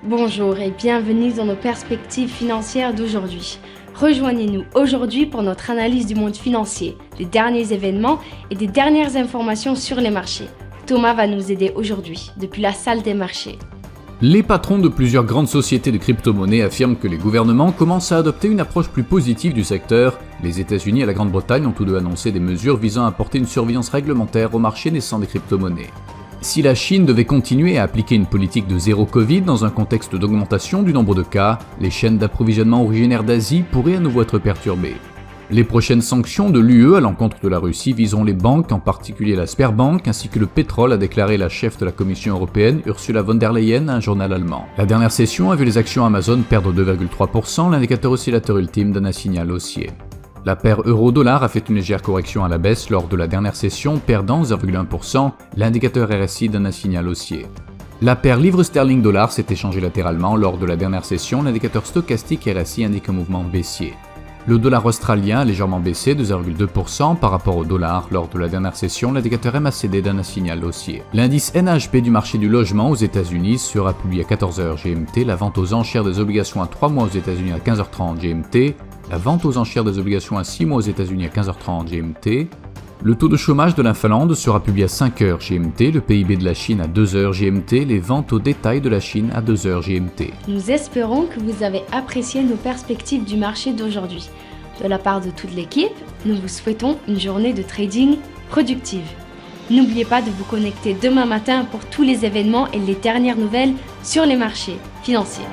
Bonjour et bienvenue dans nos perspectives financières d'aujourd'hui. Rejoignez-nous aujourd'hui pour notre analyse du monde financier, des derniers événements et des dernières informations sur les marchés. Thomas va nous aider aujourd'hui, depuis la salle des marchés. Les patrons de plusieurs grandes sociétés de crypto-monnaies affirment que les gouvernements commencent à adopter une approche plus positive du secteur. Les États-Unis et la Grande-Bretagne ont tous deux annoncé des mesures visant à apporter une surveillance réglementaire au marché naissant des crypto-monnaies. Si la Chine devait continuer à appliquer une politique de zéro Covid dans un contexte d'augmentation du nombre de cas, les chaînes d'approvisionnement originaires d'Asie pourraient à nouveau être perturbées. Les prochaines sanctions de l'UE à l'encontre de la Russie viseront les banques, en particulier la Sberbank, ainsi que le pétrole, a déclaré la chef de la Commission européenne, Ursula von der Leyen, à un journal allemand. La dernière session a vu les actions Amazon perdre 2,3%, l'indicateur oscillateur ultime donne un signal haussier. La paire euro-dollar a fait une légère correction à la baisse lors de la dernière session, perdant 0,1%, l'indicateur RSI donne un signal haussier. La paire livre sterling-dollar s'est échangée latéralement lors de la dernière session, l'indicateur stochastique RSI indique un mouvement baissier. Le dollar australien a légèrement baissé de 0,2% par rapport au dollar lors de la dernière session, l'indicateur MACD donne un signal haussier. L'indice NHP du marché du logement aux États-Unis sera publié à 14h GMT, la vente aux enchères des obligations à 3 mois aux États-Unis à 15h30 GMT, la vente aux enchères des obligations à 6 mois aux États-Unis à 15h30 GMT. Le taux de chômage de la Finlande sera publié à 5h GMT, le PIB de la Chine à 2h GMT, les ventes au détail de la Chine à 2h GMT. Nous espérons que vous avez apprécié nos perspectives du marché d'aujourd'hui. De la part de toute l'équipe, nous vous souhaitons une journée de trading productive. N'oubliez pas de vous connecter demain matin pour tous les événements et les dernières nouvelles sur les marchés financiers.